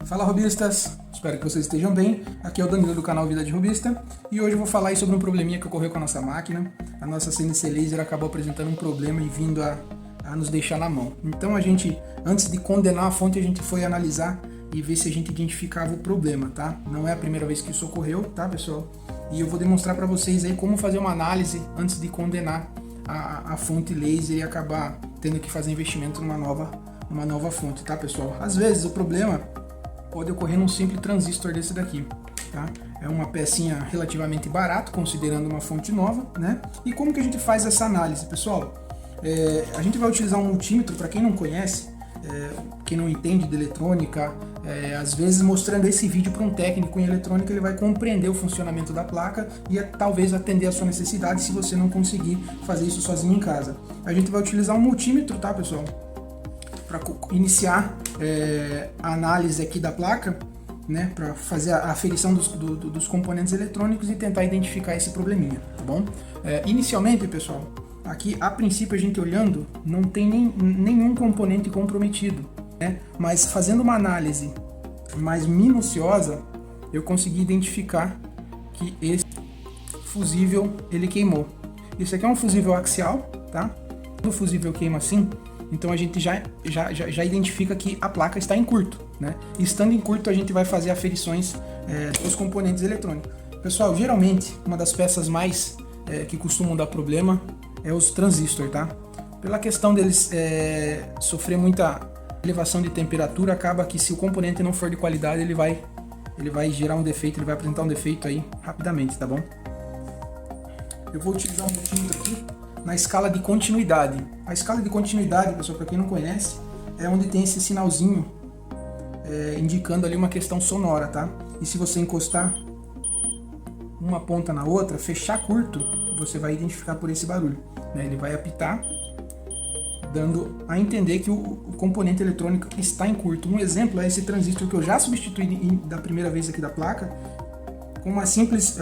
Fala robistas, espero que vocês estejam bem. Aqui é o Danilo do canal Vida de Robista e hoje eu vou falar aí sobre um probleminha que ocorreu com a nossa máquina. A nossa CNC Laser acabou apresentando um problema e vindo a nos deixar na mão. Então a gente, antes de condenar a fonte, a gente foi analisar e ver se a gente identificava o problema, tá? Não é a primeira vez que isso ocorreu, tá, pessoal? E eu vou demonstrar para vocês aí como fazer uma análise antes de condenar a fonte laser e acabar tendo que fazer investimento numa nova fonte, tá, pessoal? Às vezes o problema pode ocorrer num simples transistor desse daqui, tá? É uma pecinha relativamente barata, considerando uma fonte nova, né? E como que a gente faz essa análise, pessoal? A gente vai utilizar um multímetro, para quem não conhece, quem não entende de eletrônica, às vezes mostrando esse vídeo para um técnico em eletrônica, ele vai compreender o funcionamento da placa e talvez atender a sua necessidade se você não conseguir fazer isso sozinho em casa. A gente vai utilizar um multímetro, tá, pessoal? Para iniciar a análise aqui da placa, né, para fazer a aferição dos componentes eletrônicos e tentar identificar esse probleminha, tá bom? Inicialmente, pessoal, aqui a princípio a gente olhando não tem nenhum componente comprometido, né? Mas fazendo uma análise mais minuciosa, eu consegui identificar que esse fusível ele queimou. Isso aqui é um fusível axial, tá? O fusível queima assim. Então a gente já identifica que a placa está em curto, né? E estando em curto, a gente vai fazer aferições dos componentes eletrônicos. Pessoal, geralmente uma das peças mais que costumam dar problema é os transistores, tá? Pela questão deles sofrer muita elevação de temperatura, acaba que se o componente não for de qualidade, ele vai gerar um defeito, ele vai apresentar um defeito aí rapidamente, tá bom? Eu vou utilizar um multímetro aqui na escala de continuidade. A escala de continuidade, pessoal, para quem não conhece, é onde tem esse sinalzinho indicando ali uma questão sonora, tá? E se você encostar uma ponta na outra, fechar curto, você vai identificar por esse barulho, né? Ele vai apitar, dando a entender que o componente eletrônico está em curto. Um exemplo é esse transistor que eu já substituí da primeira vez aqui da placa, com uma simples,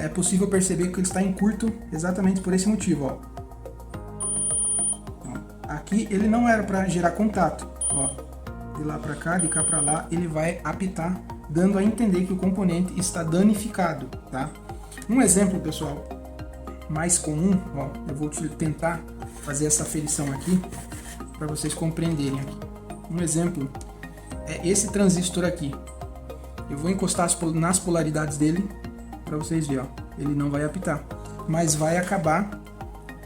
é possível perceber que ele está em curto exatamente por esse motivo, ó. Aqui ele não era para gerar contato, ó. De lá para cá, de cá para lá, ele vai apitar, dando a entender que o componente está danificado, tá? Um exemplo, pessoal, mais comum, ó, eu vou tentar fazer essa aferição aqui para vocês compreenderem aqui. Um exemplo é esse transistor aqui. Eu vou encostar nas polaridades dele para vocês verem, ó. Ele não vai apitar, mas vai acabar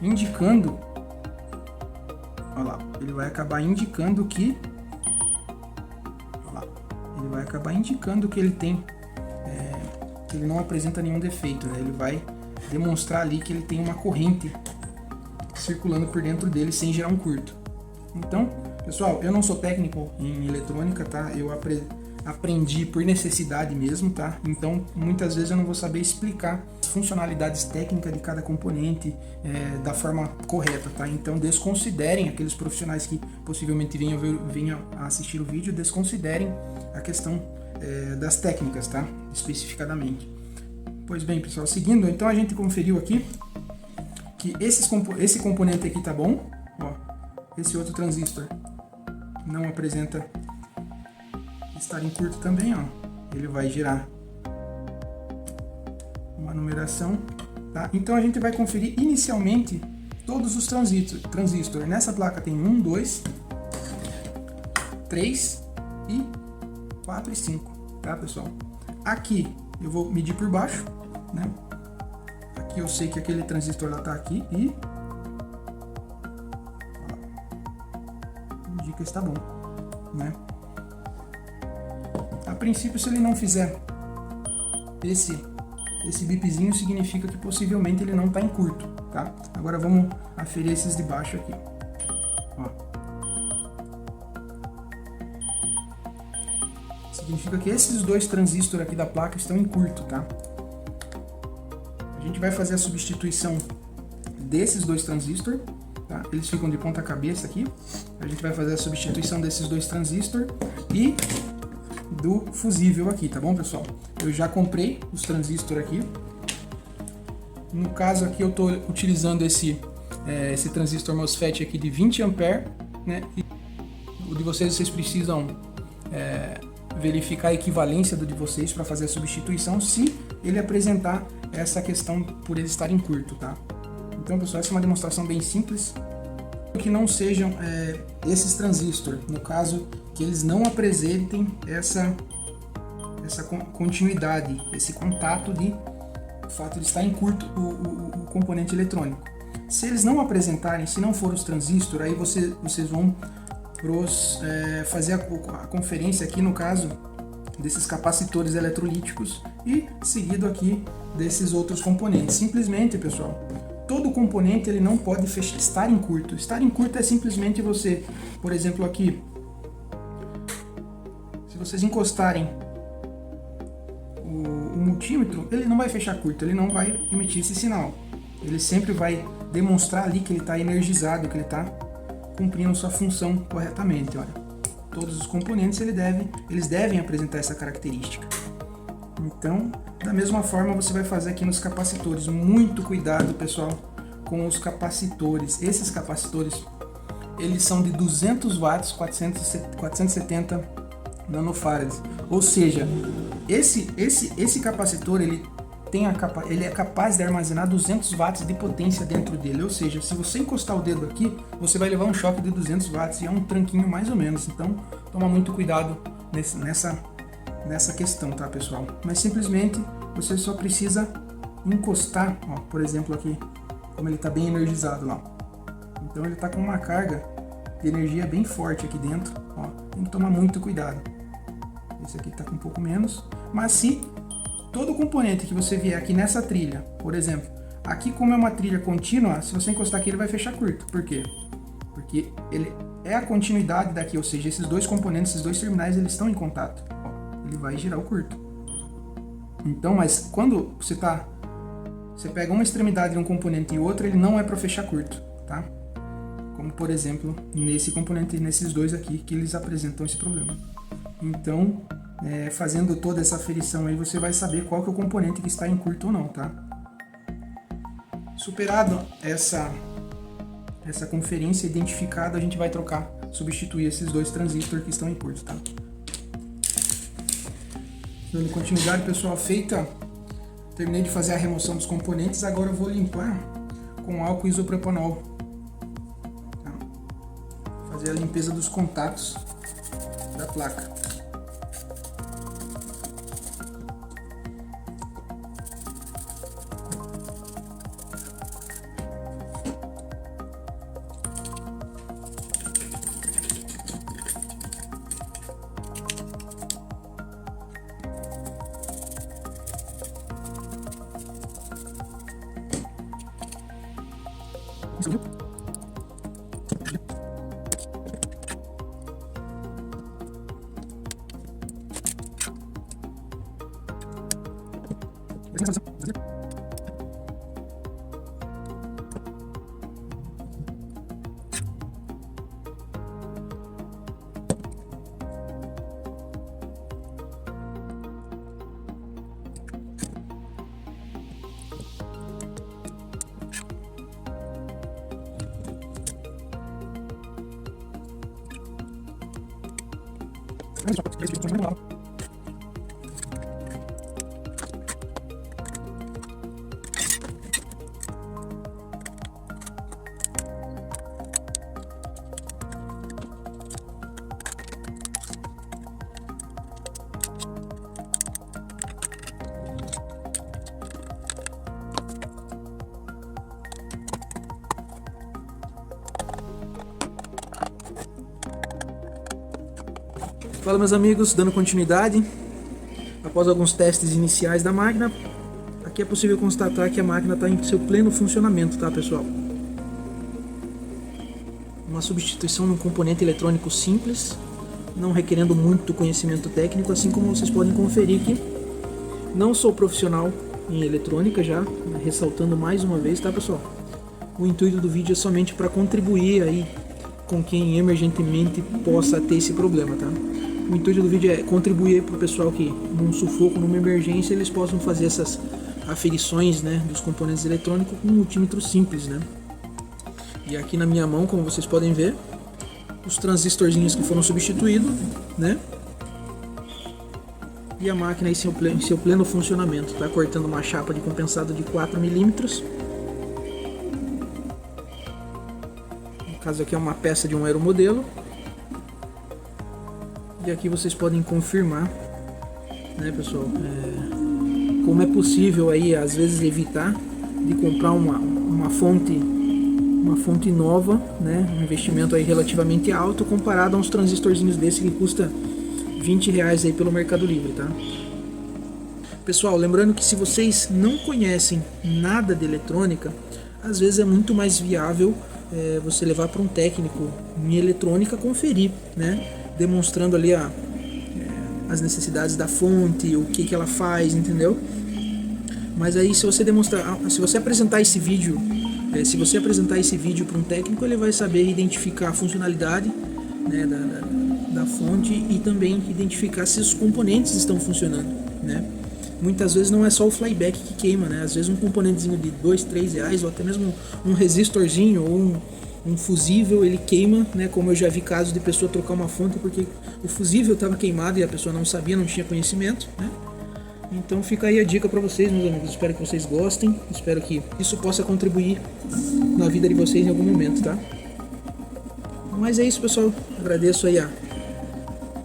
indicando, olha lá, ele vai acabar indicando que, olha lá, ele vai acabar indicando que ele tem, que ele não apresenta nenhum defeito, né? Ele vai demonstrar ali que ele tem uma corrente circulando por dentro dele sem gerar um curto. Então, pessoal, eu não sou técnico em eletrônica, tá? Eu aprendi por necessidade mesmo, tá? Então, muitas vezes eu não vou saber explicar as funcionalidades técnicas de cada componente da forma correta, tá? Então, desconsiderem aqueles profissionais que possivelmente venham a assistir o vídeo, desconsiderem a questão das técnicas, tá? Especificadamente. Pois bem, pessoal, seguindo, então a gente conferiu aqui que esse componente aqui tá bom, ó, esse outro transistor não apresenta estar em curto também, ó, ele vai gerar uma numeração, tá? Então a gente vai conferir inicialmente todos os transistores. Nessa placa tem 1, 2, 3 e 4 e 5, tá, pessoal? Aqui eu vou medir por baixo, né? Aqui eu sei que aquele transistor lá tá aqui e indica que está bom, né? A princípio, se ele não fizer esse bipzinho, significa que possivelmente ele não está em curto, tá? Agora vamos aferir esses de baixo aqui, ó. Significa que esses dois transistores aqui da placa estão em curto, tá? A gente vai fazer a substituição desses dois transistores, tá? Eles ficam de ponta cabeça aqui. A gente vai fazer a substituição desses dois transistores e do fusível aqui, tá bom, pessoal? Eu já comprei os transistores aqui. No caso aqui eu estou utilizando esse transistor MOSFET aqui de 20 A, né? E o de vocês precisam verificar a equivalência do de vocês para fazer a substituição se ele apresentar essa questão por ele estar em curto, tá? Então, pessoal, essa é uma demonstração bem simples. Que não sejam esses transistores, no caso, que eles não apresentem essa continuidade, esse contato de o fato de estar em curto o componente eletrônico. Se eles não apresentarem, se não for os transistores, aí vocês vão fazer a conferência aqui, no caso, desses capacitores eletrolíticos e seguido aqui desses outros componentes. Simplesmente, pessoal, todo componente ele não pode estar em curto. Estar em curto é simplesmente você, por exemplo, aqui, se vocês encostarem o multímetro, ele não vai fechar curto, ele não vai emitir esse sinal. Ele sempre vai demonstrar ali que ele está energizado, que ele está cumprindo sua função corretamente. Olha, todos os componentes eles devem apresentar essa característica. Então, da mesma forma você vai fazer aqui nos capacitores. Muito cuidado, pessoal, com os capacitores. Esses capacitores, eles são de 200 watts, 470 nanofarads. Ou seja, esse capacitor ele é capaz de armazenar 200 watts de potência dentro dele. Ou seja, se você encostar o dedo aqui, você vai levar um choque de 200 watts e é um tranquinho mais ou menos. Então, toma muito cuidado nessa questão, tá, pessoal? Mas simplesmente você só precisa encostar, ó, por exemplo aqui, como ele está bem energizado lá. Então ele está com uma carga de energia bem forte aqui dentro, ó. Tem que tomar muito cuidado. Esse aqui está com um pouco menos, mas se todo componente que você vier aqui nessa trilha, por exemplo, aqui como é uma trilha contínua, se você encostar aqui ele vai fechar curto. Por quê? Porque ele é a continuidade daqui, ou seja, esses dois componentes, esses dois terminais, eles estão em contato. Ele vai girar o curto. Então, mas quando você pega uma extremidade de um componente e outra, ele não é para fechar curto, tá? Como por exemplo, nesse componente, nesses dois aqui, que eles apresentam esse problema. Então, fazendo toda essa aferição aí, você vai saber qual que é o componente que está em curto ou não, tá? Superado essa conferência identificada, a gente vai substituir esses dois transistores que estão em curto, tá? Dando continuidade, pessoal, terminei de fazer a remoção dos componentes, agora eu vou limpar com álcool isopropanol. Tá? Fazer a limpeza dos contatos da placa. Fala, meus amigos, dando continuidade, após alguns testes iniciais da máquina, aqui é possível constatar que a máquina está em seu pleno funcionamento, tá, pessoal? Uma substituição de um componente eletrônico simples, não requerendo muito conhecimento técnico, assim como vocês podem conferir que não sou profissional em eletrônica já, ressaltando mais uma vez, tá, pessoal? O intuito do vídeo é somente para contribuir aí com quem emergentemente possa ter esse problema, tá? O intuito do vídeo é contribuir para o pessoal que, num sufoco, numa emergência, eles possam fazer essas aferições, né, dos componentes eletrônicos com um multímetro simples, né? E aqui na minha mão, como vocês podem ver, os transistorzinhos que foram substituídos, né? e a máquina em seu pleno funcionamento. Tá cortando uma chapa de compensado de 4 milímetros. No caso aqui é uma peça de um aeromodelo. E aqui vocês podem confirmar, né, pessoal, como é possível aí às vezes evitar de comprar uma fonte nova, né, um investimento aí relativamente alto comparado a uns transistorzinhos desse que custa R$20 aí pelo Mercado Livre, tá? Pessoal, lembrando que se vocês não conhecem nada de eletrônica, às vezes é muito mais viável você levar para um técnico em eletrônica conferir, né, demonstrando ali as necessidades da fonte, o que ela faz, entendeu? Mas aí se você apresentar esse vídeo para um técnico, ele vai saber identificar a funcionalidade, né, da fonte e também identificar se os componentes estão funcionando, né? Muitas vezes não é só o flyback que queima, né? Às vezes um componentezinho de R$2, R$3 ou até mesmo um resistorzinho ou um fusível, ele queima, né? Como eu já vi casos de pessoa trocar uma fonte porque o fusível estava queimado e a pessoa não sabia, não tinha conhecimento, né? Então fica aí a dica para vocês, meus amigos. Espero que vocês gostem, espero que isso possa contribuir na vida de vocês em algum momento, tá? Mas é isso, pessoal. Agradeço aí a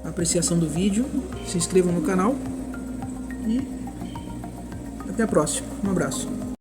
apreciação do vídeo. Se inscrevam no canal e até a próxima. Um abraço.